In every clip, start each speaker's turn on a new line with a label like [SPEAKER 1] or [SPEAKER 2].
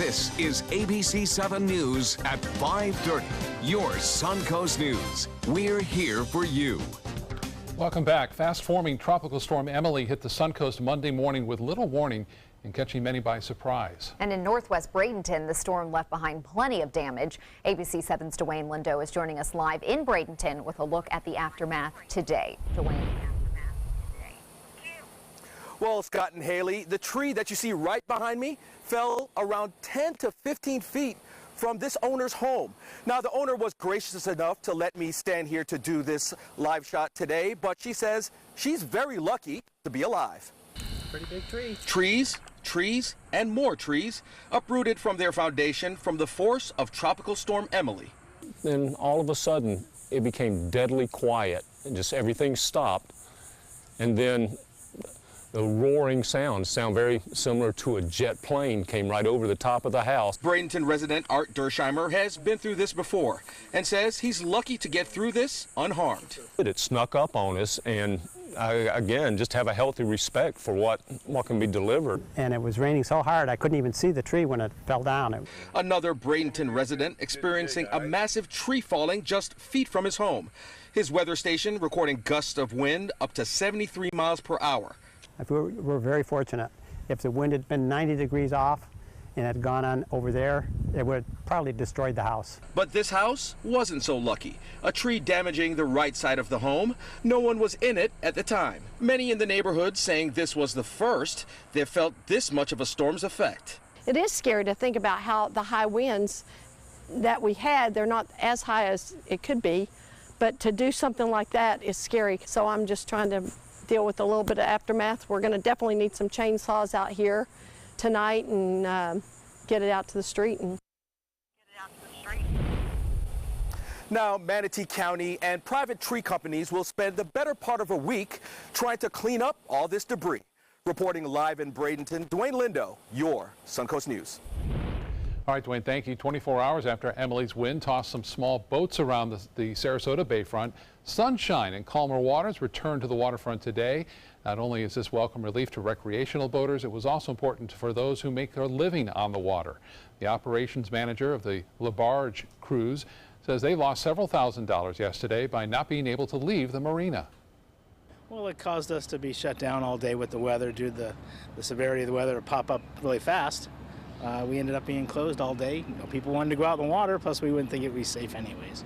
[SPEAKER 1] This is ABC7 News at 5:30. Your Suncoast News. We're here for you.
[SPEAKER 2] Welcome back. Fast-forming tropical storm Emily hit the Suncoast Monday morning with little warning and catching many by surprise. And in northwest Bradenton, the storm left behind plenty of damage. ABC7's Dwayne Lindo is joining us live in Bradenton with a look at the aftermath today. Dwayne.
[SPEAKER 3] Well, Scott and Haley, the tree that you see right behind me fell around 10 to 15 feet from this owner's home. Now, the owner was gracious enough to let me stand here to do this live shot today, but she says she's very lucky to be alive.
[SPEAKER 4] Pretty big tree.
[SPEAKER 3] Trees, and more trees uprooted from their foundation from the force of Tropical Storm Emily.
[SPEAKER 5] Then all of a sudden, it became deadly quiet, and just everything stopped. And then the roaring sound very similar to a jet plane came right over the top of the house.
[SPEAKER 3] Bradenton resident Art Dersheimer has been through this before and says he's lucky to get through this unharmed.
[SPEAKER 5] It snuck up on us, and again, just have a healthy respect for what can be delivered.
[SPEAKER 4] And it was raining so hard I couldn't even see the tree when it fell down.
[SPEAKER 3] Another Bradenton resident experiencing a massive tree falling just feet from his home. His weather station recording gusts of wind up to 73 miles per hour.
[SPEAKER 4] We're very fortunate. If the wind had been 90 degrees off and had gone on over there, it would have probably destroyed the house.
[SPEAKER 3] But this house wasn't so lucky. A tree damaging the right side of the home. No one was in it at the time. Many in the neighborhood saying this was the first they've felt this much of a storm's effect.
[SPEAKER 6] It is scary to think about how the high winds that we had, they're not as high as it could be, but to do something like that is scary. So I'm just trying to deal with a little bit of aftermath. We're going to definitely need some chainsaws out here tonight and get it out to the street.
[SPEAKER 3] Now, Manatee County and private tree companies will spend the better part of a week trying to clean up all this debris. Reporting live in Bradenton, Dwayne Lindo, your Suncoast News.
[SPEAKER 2] All right, Dwayne, thank you. 24 hours after Emily's wind tossed some small boats around the Sarasota Bayfront, sunshine and calmer waters returned to the waterfront today. Not only is this welcome relief to recreational boaters, it was also important for those who make their living on the water. The operations manager of the LaBarge cruise says they lost several $1,000s yesterday by not being able to leave the marina.
[SPEAKER 7] Well, it caused us to be shut down all day with the weather due to the severity of the weather to pop up really fast. We ended up being closed all day. People wanted to go out in the water, plus we wouldn't think it would be safe anyways.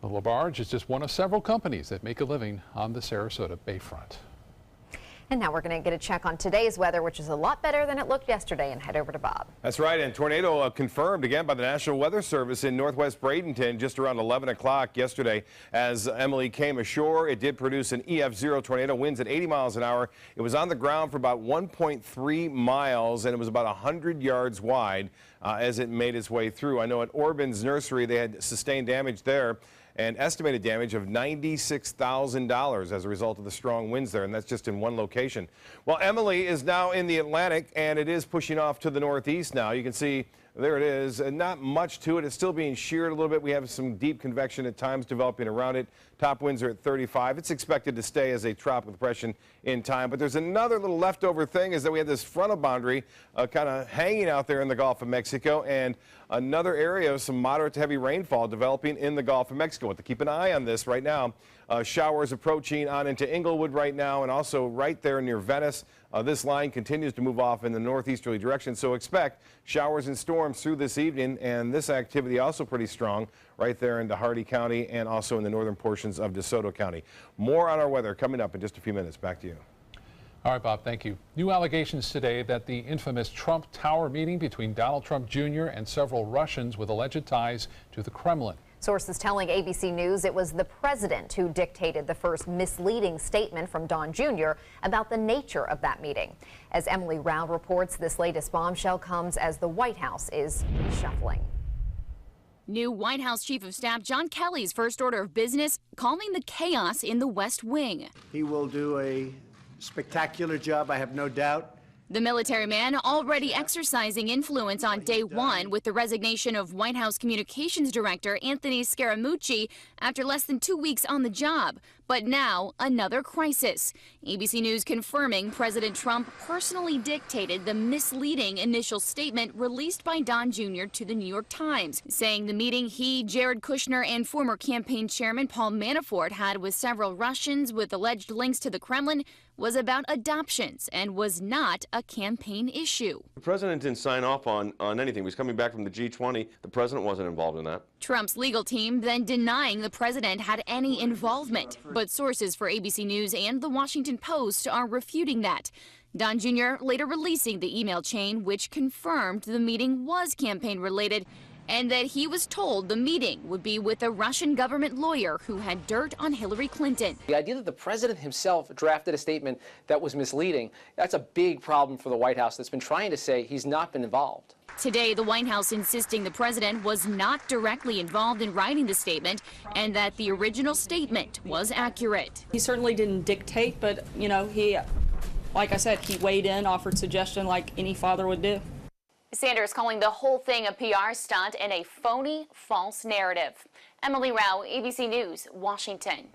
[SPEAKER 2] The LaBarge is just one of several companies that make a living on the Sarasota Bayfront.
[SPEAKER 8] And now we're going to get a check on today's weather, which is a lot better than it looked yesterday, and head over to Bob.
[SPEAKER 9] That's right, and tornado confirmed again by the National Weather Service in northwest Bradenton just around 11 o'clock yesterday. As Emily came ashore, it did produce an EF0 tornado, winds at 80 miles an hour. It was on the ground for about 1.3 miles, and it was about 100 yards wide as it made its way through. I know at Orban's Nursery they had sustained damage there, and estimated damage of $96,000 as a result of the strong winds there, and that's just in one location. Well, Emily is now in the Atlantic, and it is pushing off to the northeast now. You can see there it is, and not much to it. It's still being sheared a little bit. We have some deep convection at times developing around it. Top winds are at 35. It's expected to stay as a tropical depression in time. But there's another little leftover thing is that we have this frontal boundary kind of hanging out there in the Gulf of Mexico, and another area of some moderate to heavy rainfall developing in the Gulf of Mexico. To keep an eye on this right now. Showers approaching on into Inglewood right now, and also right there near Venice. This line continues to move off in the northeasterly direction, so expect showers and storms through this evening, and this activity also pretty strong right there into Hardy County and also in the northern portions of DeSoto County. More on our weather coming up in just a few minutes. Back to you.
[SPEAKER 2] All right, Bob, thank you. New allegations today that the infamous Trump Tower meeting between Donald Trump Jr. and several Russians with alleged ties to the Kremlin.
[SPEAKER 8] Sources telling ABC News it was the president who dictated the first misleading statement from Don Jr. about the nature of that meeting. As Emily Rao reports, this latest bombshell comes as the White House is reshuffling.
[SPEAKER 10] New White House Chief of Staff John Kelly's first order of business, calming the chaos in the West Wing.
[SPEAKER 11] He will do a spectacular job, I have no doubt.
[SPEAKER 10] The military man already exercising influence on day one with the resignation of White House Communications Director Anthony Scaramucci after less than 2 weeks on the job. But now, another crisis. ABC News confirming President Trump personally dictated the misleading initial statement released by Don Jr. to the New York Times, saying the meeting he, Jared Kushner, and former campaign chairman Paul Manafort had with several Russians with alleged links to the Kremlin was about adoptions and was not a campaign issue.
[SPEAKER 12] The president didn't sign off on anything. He was coming back from the G20. The president wasn't involved in that.
[SPEAKER 10] Trump's legal team then denying the president had any involvement. But sources for ABC News and The Washington Post are refuting that. Don Jr. later releasing the email chain which confirmed the meeting was campaign related and that he was told the meeting would be with a Russian government lawyer who had dirt on Hillary Clinton.
[SPEAKER 13] The idea that the president himself drafted a statement that was misleading, that's a big problem for the White House that's been trying to say he's not been involved.
[SPEAKER 10] Today, the White House insisting the president was not directly involved in writing the statement and that the original statement was accurate.
[SPEAKER 14] He certainly didn't dictate, but, you know, like I said, he weighed in, offered suggestion like any father would do.
[SPEAKER 10] Sanders calling the whole thing a PR stunt and a phony, false narrative. Emily Rao, ABC News, Washington.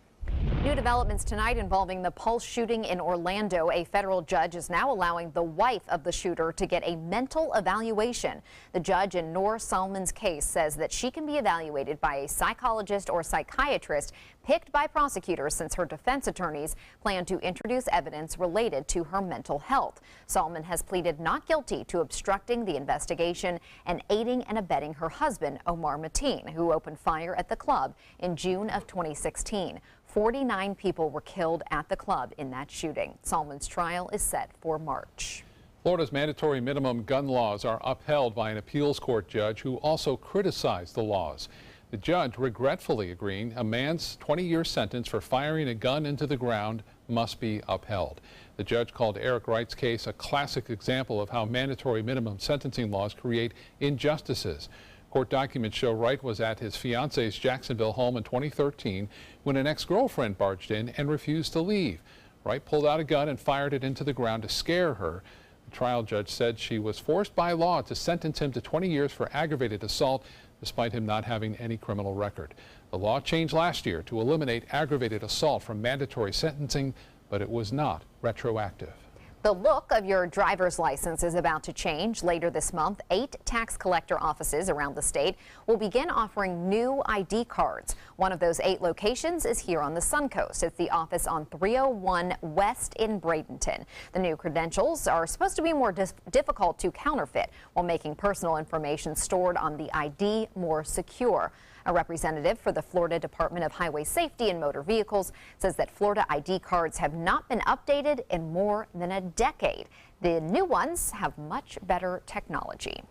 [SPEAKER 8] New developments tonight involving the Pulse shooting in Orlando. A federal judge is now allowing the wife of the shooter to get a mental evaluation. The judge in Noor Salman's case says that she can be evaluated by a psychologist or psychiatrist picked by prosecutors since her defense attorneys plan to introduce evidence related to her mental health. Salman has pleaded not guilty to obstructing the investigation and aiding and abetting her husband, Omar Mateen, who opened fire at the club in June of 2016. 49 people were killed at the club in that shooting. Salman's trial is set for March.
[SPEAKER 2] Florida's mandatory minimum gun laws are upheld by an appeals court judge who also criticized the laws. The judge regretfully agreeing a man's 20-year sentence for firing a gun into the ground must be upheld. The judge called Eric Wright's case a classic example of how mandatory minimum sentencing laws create injustices. Court documents show Wright was at his fiance's Jacksonville home in 2013 when an ex-girlfriend barged in and refused to leave. Wright pulled out a gun and fired it into the ground to scare her. The trial judge said she was forced by law to sentence him to 20 years for aggravated assault, despite him not having any criminal record. The law changed last year to eliminate aggravated assault from mandatory sentencing, but it was not retroactive.
[SPEAKER 8] The look of your driver's license is about to change. Later this month, 8 tax collector offices around the state will begin offering new ID cards. One of those 8 locations is here on the Suncoast. It's the office on 301 West in Bradenton. The new credentials are supposed to be more difficult to counterfeit while making personal information stored on the ID more secure. A representative for the Florida Department of Highway Safety and Motor Vehicles says that Florida ID cards have not been updated in more than a decade. The new ones have much better technology.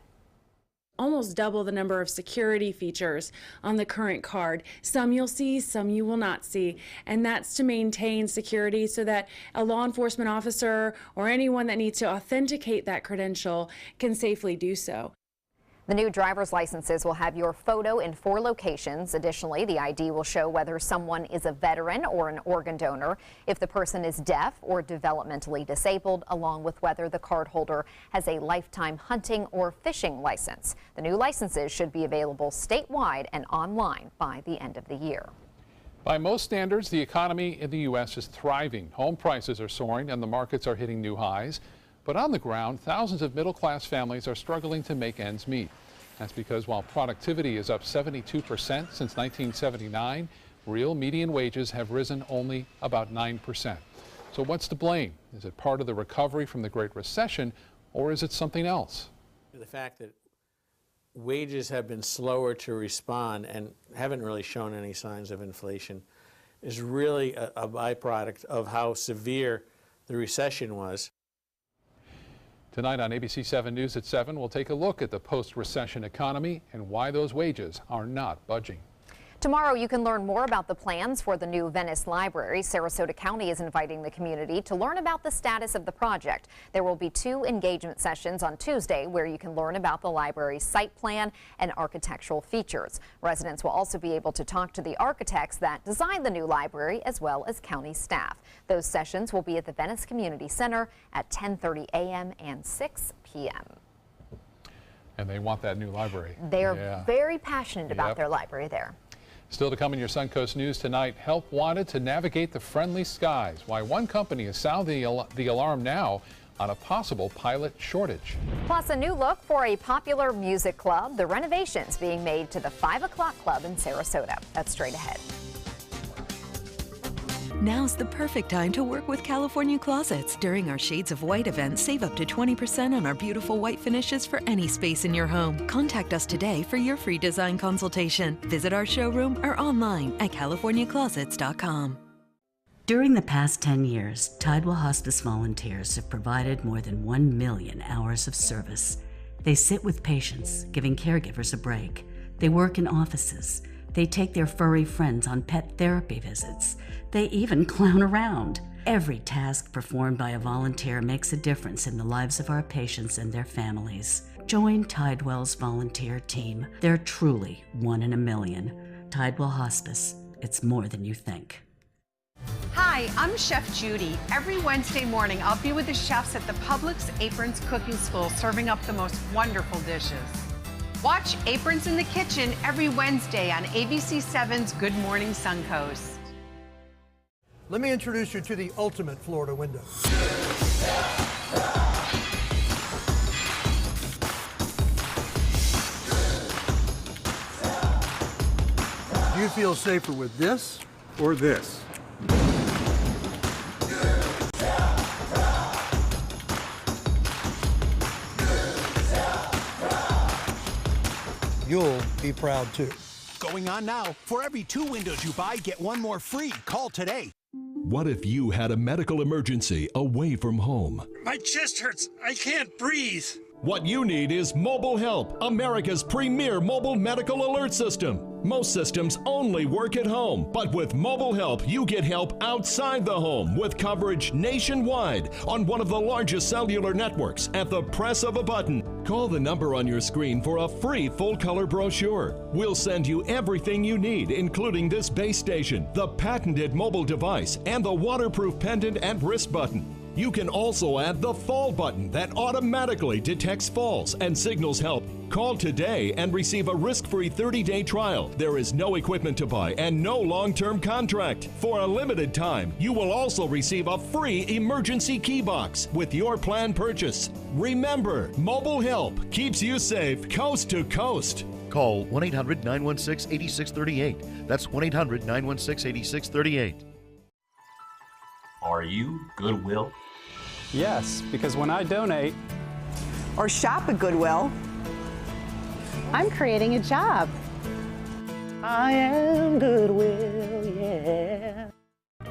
[SPEAKER 15] Almost double the number of security features on the current card. Some you'll see, some you will not see. And that's to maintain security so that a law enforcement officer or anyone that needs to authenticate that credential can safely do so.
[SPEAKER 8] The new driver's licenses will have your photo in 4 locations. Additionally, the ID will show whether someone is a veteran or an organ donor, if the person is deaf or developmentally disabled, along with whether the cardholder has a lifetime hunting or fishing license. The new licenses should be available statewide and online by the end of the year.
[SPEAKER 2] By most standards, the economy in the U.S. is thriving. Home prices are soaring and the markets are hitting new highs. But on the ground, thousands of middle-class families are struggling to make ends meet. That's because while productivity is up 72% since 1979, real median wages have risen only about 9%. So what's to blame? Is it part of the recovery from the Great Recession, or is it something else?
[SPEAKER 16] The fact that wages have been slower to respond and haven't really shown any signs of inflation is really a byproduct of how severe the recession was.
[SPEAKER 2] Tonight on ABC7 News at 7, we'll take a look at the post-recession economy and why those wages are not budging.
[SPEAKER 8] Tomorrow, you can learn more about the plans for the new Venice Library. Sarasota County is inviting the community to learn about the status of the project. There will be 2 engagement sessions on Tuesday where you can learn about the library's site plan and architectural features. Residents will also be able to talk to the architects that designed the new library as well as county staff. Those sessions will be at the Venice Community Center at 10:30 a.m. and 6 p.m.
[SPEAKER 2] And they want that new library.
[SPEAKER 8] They're very passionate about their library there.
[SPEAKER 2] Still to come in your Suncoast News tonight, help wanted to navigate the friendly skies. Why one company is sounding the alarm now on a possible pilot shortage.
[SPEAKER 8] Plus, a new look for a popular music club, the renovations being made to the 5 o'clock club in Sarasota. That's straight ahead.
[SPEAKER 17] Now's the perfect time to work with California Closets. During our Shades of White event, save up to 20% on our beautiful white finishes for any space in your home. Contact us today for your free design consultation. Visit our showroom or online at californiaclosets.com.
[SPEAKER 18] During the past 10 years, Tidewell Hospice volunteers have provided more than 1 million hours of service. They sit with patients, giving caregivers a break. They work in offices. They take their furry friends on pet therapy visits. They even clown around. Every task performed by a volunteer makes a difference in the lives of our patients and their families. Join Tidewell's volunteer team. They're truly 1 in a million. Tidewell Hospice. It's more than you think.
[SPEAKER 19] Hi, I'm Chef Judy. Every Wednesday morning, I'll be with the chefs at the Publix Aprons Cooking School serving up the most wonderful dishes. Watch Aprons in the Kitchen every Wednesday on ABC7's Good Morning Suncoast.
[SPEAKER 20] Let me introduce you to the ultimate Florida window. Do you feel safer with this or this? You'll be proud too.
[SPEAKER 21] Going on now. For every 2 windows you buy, get 1 more free. Call today.
[SPEAKER 22] What if you had a medical emergency away from home?
[SPEAKER 23] My chest hurts. I can't breathe.
[SPEAKER 22] What you need is Mobile Help, America's premier mobile medical alert system. Most systems only work at home, but with Mobile Help, you get help outside the home with coverage nationwide on one of the largest cellular networks at the press of a button. Call the number on your screen for a free full-color brochure. We'll send you everything you need, including this base station, the patented mobile device, and the waterproof pendant and wrist button. You can also add the fall button that automatically detects falls and signals help. Call today and receive a risk-free 30-day trial. There is no equipment to buy and no long-term contract. For a limited time, you will also receive a free emergency key box with your plan purchase. Remember, Mobile Help keeps you safe coast to coast.
[SPEAKER 24] Call 1-800-916-8638. That's 1-800-916-8638.
[SPEAKER 25] Are you Goodwill?
[SPEAKER 26] Yes, because when I donate
[SPEAKER 27] or shop at Goodwill,
[SPEAKER 28] I'm creating a job.
[SPEAKER 27] I am Goodwill, yeah.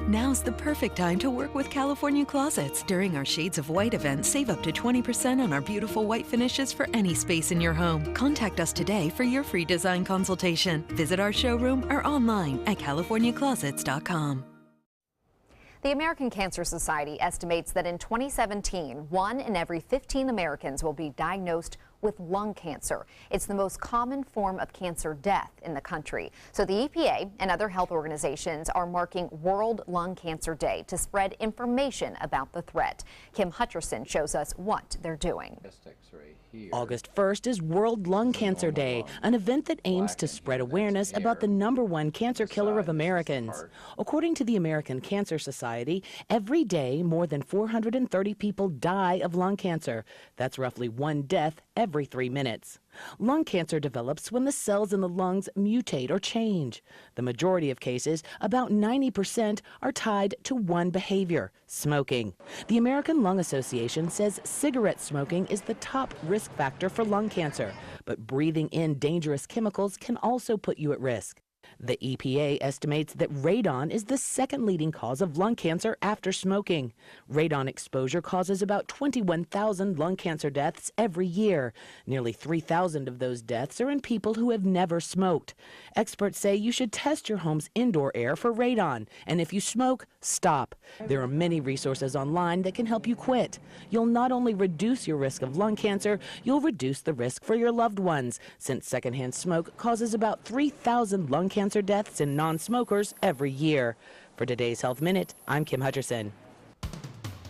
[SPEAKER 17] Now's the perfect time to work with California Closets. During our Shades of White event, save up to 20% on our beautiful white finishes for any space in your home. Contact us today for your free design consultation. Visit our showroom or online at californiaclosets.com.
[SPEAKER 8] The American Cancer Society estimates that in 2017, 1 in every 15 Americans will be diagnosed with lung cancer. It's the most common form of cancer death in the country. So the EPA and other health organizations are marking World Lung Cancer Day to spread information about the threat. Kim Hutcherson shows us what they're doing.
[SPEAKER 29] August 1st is World Lung Cancer Day, an event that aims to spread awareness about the #1 cancer killer of Americans. According to the American Cancer Society, every day more than 430 people die of lung cancer. That's roughly 1 death every 3 minutes. Lung cancer develops when the cells in the lungs mutate or change. The majority of cases, about 90%, are tied to one behavior: smoking. The American Lung Association says cigarette smoking is the top risk factor for lung cancer, but breathing in dangerous chemicals can also put you at risk. The EPA estimates that radon is the second leading cause of lung cancer after smoking. Radon exposure causes about 21,000 lung cancer deaths every year. Nearly 3,000 of those deaths are in people who have never smoked. Experts say you should test your home's indoor air for radon, and if you smoke, stop. There are many resources online that can help you quit. You'll not only reduce your risk of lung cancer, you'll reduce the risk for your loved ones, since secondhand smoke causes about 3,000 lung cancer deaths in non-smokers every year. For today's Health Minute, I'm Kim Hutcherson.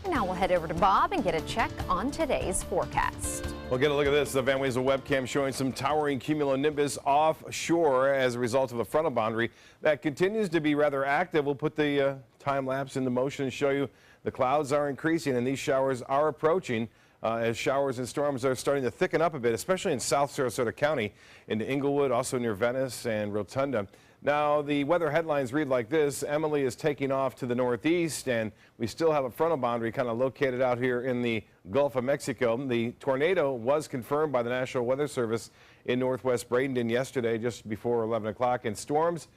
[SPEAKER 8] Now we'll head over to Bob and get a check on today's forecast.
[SPEAKER 12] Well, get a look at this. The Van Wezel webcam showing some towering cumulonimbus offshore as a result of a frontal boundary that continues to be rather active. We'll put the time lapse into motion and show you the clouds are increasing and these showers are approaching as showers and storms are starting to thicken up a bit, especially in South Sarasota County, into Inglewood, also near Venice and Rotunda. Now, the weather headlines read like this. Emily is taking off to the northeast, and we still have a frontal boundary kind of located out here in the Gulf of Mexico. The tornado was confirmed by the National Weather Service in northwest Bradenton yesterday, just before 11 o'clock, and storms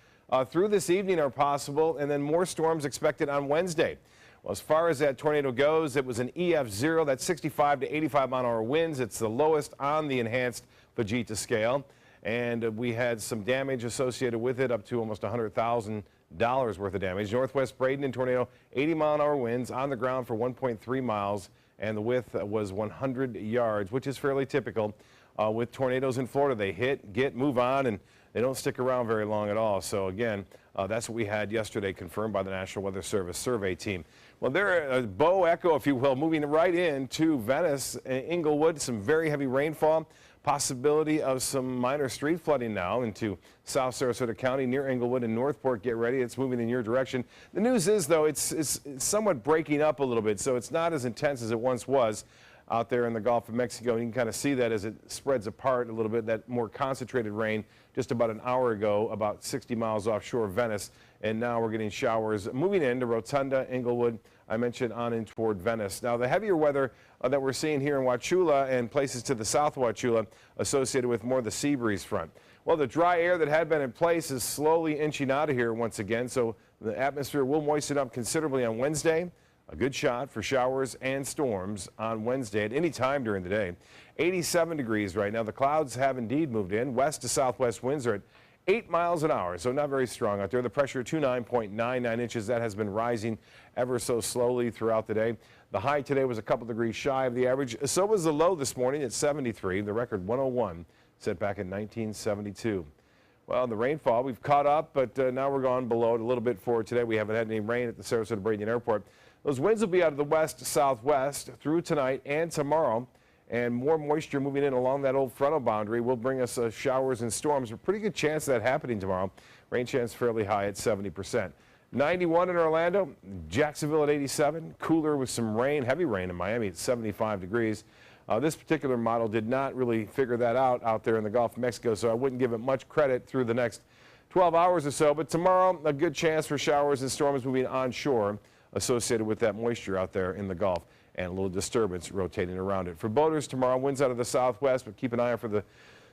[SPEAKER 12] through this evening are possible, and then more storms expected on Wednesday. Well, as far as that tornado goes, it was an EF0. That's 65 to 85 mile-an-hour winds. It's the lowest on the enhanced Fujita scale. And we had some damage associated with it, up to almost $100,000 worth of damage. Northwest Bradenton tornado, 80 mile-an-hour winds on the ground for 1.3 miles, and the width was 100 yards, which is fairly typical with tornadoes in Florida. They hit, get, move on, and they don't stick around very long at all. So again, that's what we had yesterday, confirmed by the National Weather Service survey team. Well, they're a bow echo, if you will, moving right into Venice and Inglewood. Some very heavy rainfall. Possibility of some minor street flooding now into South Sarasota County near Inglewood and Northport. Get ready. It's moving in your direction. The news is, though, it's somewhat breaking up a little bit, so it's not as intense as it once was out there in the Gulf of Mexico. And you can kind of see that as it spreads apart a little bit, that more concentrated rain just about an hour ago, about 60 miles offshore Venice. And now we're getting showers moving into Rotunda, Inglewood, I mentioned on in toward Venice. Now, the heavier weather that we're seeing here in Wauchula and places to the south Wauchula associated with more of the sea breeze front. Well, the dry air that had been in place is slowly inching out of here once again, so the atmosphere will moisten up considerably on Wednesday. A good shot for showers and storms on Wednesday at any time during the day. 87 degrees right now. The clouds have indeed moved in. West to southwest winds are at 8 miles an hour, so not very strong out there. The pressure 29.99 inches. That has been rising ever so slowly throughout the day. The high today was a couple degrees shy of the average. So was the low this morning at 73. The record 101 set back in 1972. Well, the rainfall, we've caught up, but now we're going below it a little bit for today. We haven't had any rain at the Sarasota Bradenton Airport. Those winds will be out of the west to southwest through tonight and tomorrow. And more moisture moving in along that old frontal boundary will bring us showers and storms. A pretty good chance of that happening tomorrow. Rain chance fairly high at 70%. 91 in Orlando, Jacksonville at 87. Cooler with some rain, heavy rain in Miami at 75 degrees. This particular model did not really figure that out there in the Gulf of Mexico, so I wouldn't give it much credit through the next 12 hours or so. But tomorrow, a good chance for showers and storms moving onshore associated with that moisture out there in the Gulf, and a little disturbance rotating around it. For boaters tomorrow, winds out of the southwest, but keep an eye out for the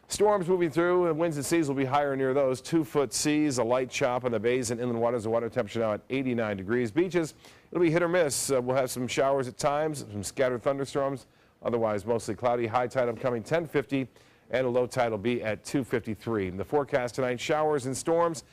[SPEAKER 12] storms moving through. And winds and seas will be higher near those. 2-foot seas, a light chop on the bays and inland waters. The water temperature now at 89 degrees. Beaches, it'll be hit or miss. We'll have some showers at times, some scattered thunderstorms. Otherwise, mostly cloudy. High tide upcoming 10:50, and a low tide will be at 2:53. The forecast tonight, showers and storms.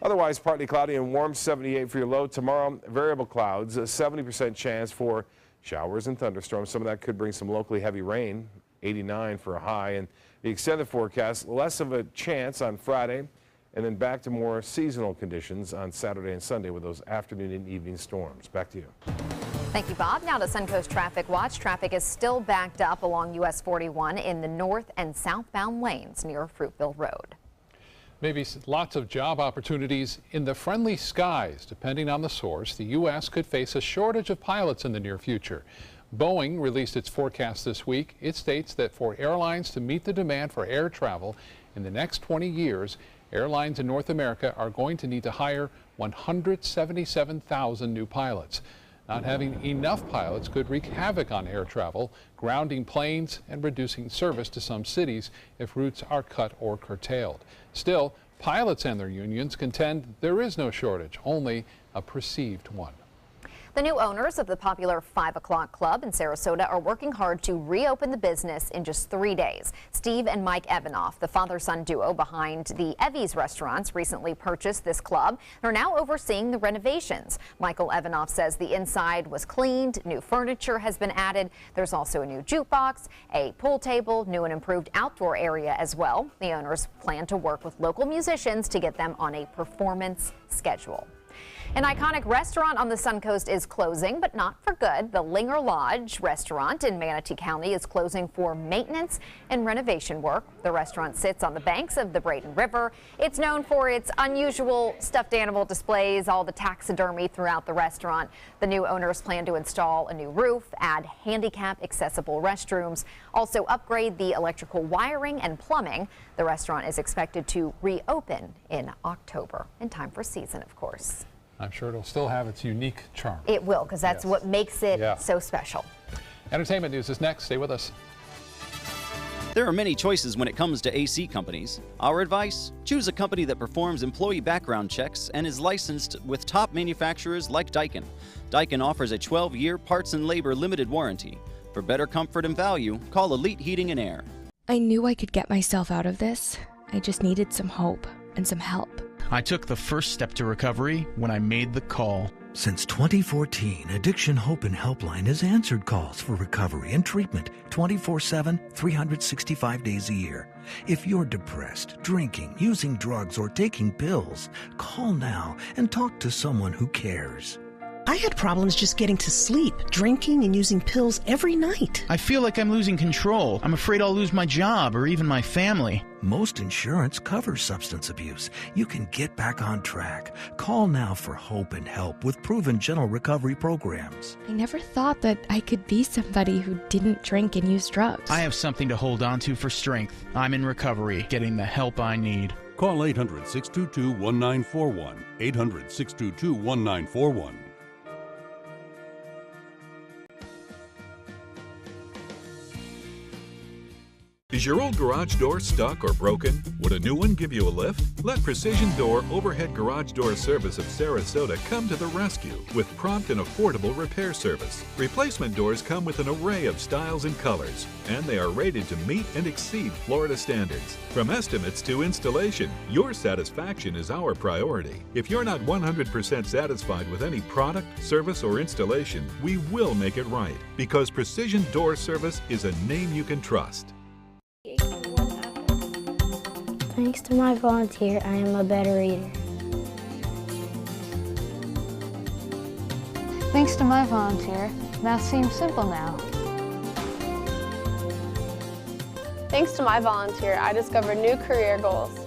[SPEAKER 12] Otherwise, partly cloudy and warm, 78 for your low. Tomorrow, variable clouds, a 70% chance for showers and thunderstorms. Some of that could bring some locally heavy rain, 89 for a high. And the extended forecast, less of a chance on Friday, and then back to more seasonal conditions on Saturday and Sunday with those afternoon and evening storms. Back to you.
[SPEAKER 8] Thank you, Bob. Now to Suncoast Traffic Watch. Traffic is still backed up along US 41 in the north and southbound lanes near Fruitville Road.
[SPEAKER 2] Maybe lots of job opportunities in the friendly skies. Depending on the source, the U.S. could face a shortage of pilots in the near future. Boeing released its forecast this week. It states that for airlines to meet the demand for air travel in the next 20 years, airlines in North America are going to need to hire 177,000 new pilots. Not having enough pilots could wreak havoc on air travel, grounding planes and reducing service to some cities if routes are cut or curtailed. Still, pilots and their unions contend there is no shortage, only a perceived one.
[SPEAKER 8] The new owners of the popular 5 O'Clock Club in Sarasota are working hard to reopen the business in just 3 days. Steve and Mike Evanoff, the father-son duo behind the Evie's restaurants, recently purchased this club. They're now overseeing the renovations. Michael Evanoff says the inside was cleaned, new furniture has been added. There's also a new jukebox, a pool table, new and improved outdoor area as well. The owners plan to work with local musicians to get them on a performance schedule. An iconic restaurant on the Suncoast is closing, but not for good. The Linger Lodge restaurant in Manatee County is closing for maintenance and renovation work. The restaurant sits on the banks of the Braden River. It's known for its unusual stuffed animal displays, all the taxidermy throughout the restaurant. The new owners plan to install a new roof, add handicap accessible restrooms, also upgrade the electrical wiring and plumbing. The restaurant is expected to reopen in October, in time for season, of course.
[SPEAKER 2] I'm sure it'll still have its unique charm.
[SPEAKER 8] It will, because that's what makes it so special.
[SPEAKER 2] Entertainment news is next. Stay with us.
[SPEAKER 1] There are many choices when it comes to AC companies. Our advice? Choose a company that performs employee background checks and is licensed with top manufacturers like Daikin. Daikin offers a 12-year parts and labor limited warranty. For better comfort and value, call Elite Heating and Air.
[SPEAKER 3] I knew I could get myself out of this. I just needed some hope and some help.
[SPEAKER 4] I took the first step to recovery when I made the call.
[SPEAKER 5] Since 2014, Addiction Hope and Helpline has answered calls for recovery and treatment 24/7, 365 days a year. If you're depressed, drinking, using drugs, or taking pills, call now and talk to someone who cares.
[SPEAKER 6] I had problems just getting to sleep, drinking and using pills every night.
[SPEAKER 4] I feel like I'm losing control. I'm afraid I'll lose my job or even my family.
[SPEAKER 5] Most insurance covers substance abuse. You can get back on track. Call now for hope and help with proven gentle recovery programs.
[SPEAKER 3] I never thought that I could be somebody who didn't drink and use drugs.
[SPEAKER 4] I have something to hold on to for strength. I'm in recovery, getting the help I need.
[SPEAKER 7] Call 800-622-1941. 800-622-1941.
[SPEAKER 9] Is your old garage door stuck or broken? Would a new one give you a lift? Let Precision Door Overhead Garage Door Service of Sarasota come to the rescue with prompt and affordable repair service. Replacement doors come with an array of styles and colors, and they are rated to meet and exceed Florida standards. From estimates to installation, your satisfaction is our priority. If you're not 100% satisfied with any product, service, or installation, we will make it right, because Precision Door Service is a name you can trust.
[SPEAKER 11] Thanks to my volunteer, I am a better reader.
[SPEAKER 24] Thanks to my volunteer, math seems simple now.
[SPEAKER 30] Thanks to my volunteer, I discovered new career goals.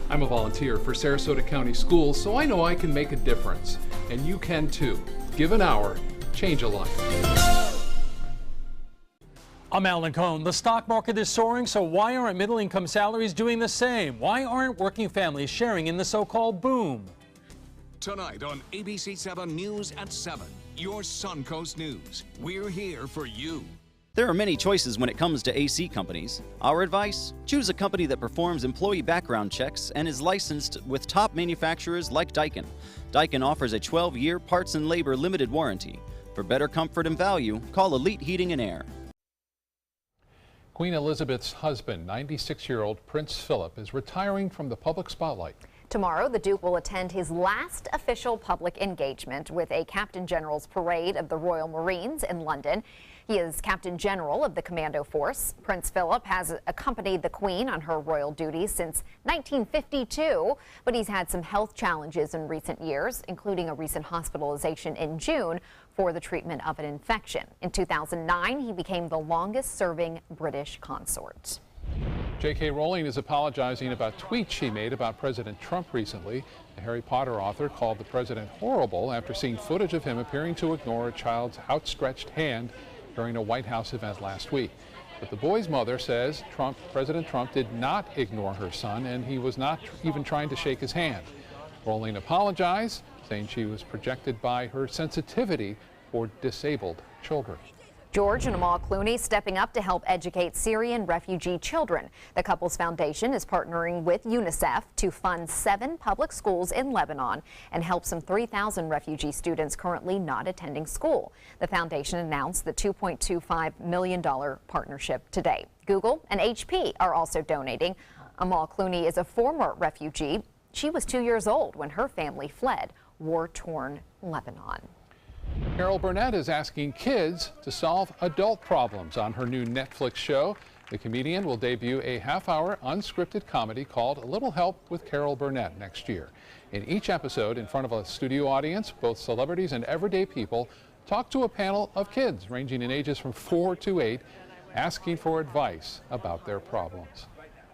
[SPEAKER 2] I'm a volunteer for Sarasota County Schools, so I know I can make a difference. And you can too. Give an hour, change a life.
[SPEAKER 31] I'm Alan Cohn. The stock market is soaring, so why aren't middle-income salaries doing the same? Why aren't working families sharing in the so-called boom?
[SPEAKER 21] Tonight on ABC7 News at 7, your Suncoast News. We're here for you.
[SPEAKER 1] There are many choices when it comes to AC companies. Our advice? Choose a company that performs employee background checks and is licensed with top manufacturers like Daikin. Daikin offers a 12-year parts and labor limited warranty. For better comfort and value, call Elite Heating and Air.
[SPEAKER 2] Queen Elizabeth's husband, 96-year-old Prince Philip, is retiring from the public spotlight.
[SPEAKER 8] Tomorrow, the Duke will attend his last official public engagement with a Captain General's parade of the Royal Marines in London. He is Captain General of the Commando Force. Prince Philip has accompanied the Queen on her royal duties since 1952, but he's had some health challenges in recent years, including a recent hospitalization in June for the treatment of an infection. In 2009, he became the longest-serving British consort.
[SPEAKER 2] J.K. Rowling is apologizing about tweets she made about President Trump recently. The Harry Potter author called the president horrible after seeing footage of him appearing to ignore a child's outstretched hand during a White House event last week. But the boy's mother says President Trump did not ignore her son, and he was not even trying to shake his hand. Rowling apologized, saying she was projected by her sensitivity for disabled children.
[SPEAKER 8] George and Amal Clooney stepping up to help educate Syrian refugee children. The couple's foundation is partnering with UNICEF to fund 7 public schools in Lebanon and help some 3,000 refugee students currently not attending school. The foundation announced the $2.25 million partnership today. Google and HP are also donating. Amal Clooney is a former refugee. She was 2 years old when her family fled war-torn Lebanon. Carol
[SPEAKER 2] Burnett is asking kids to solve adult problems on her new Netflix show. The comedian will debut a half-hour unscripted comedy called A Little Help with Carol Burnett next year. In each episode, in front of a studio audience, both celebrities and everyday people talk to a panel of kids ranging in ages from 4 to 8, asking for advice about their problems.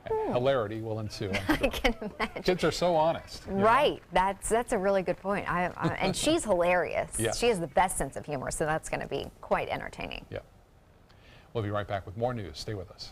[SPEAKER 2] And hilarity will ensue.
[SPEAKER 8] I can imagine.
[SPEAKER 2] Kids are so honest.
[SPEAKER 8] Right. That's a really good point. And she's hilarious.
[SPEAKER 2] Yeah.
[SPEAKER 8] She has the best sense of humor, so that's going to be quite entertaining.
[SPEAKER 2] Yeah. We'll be right back with more news. Stay with us.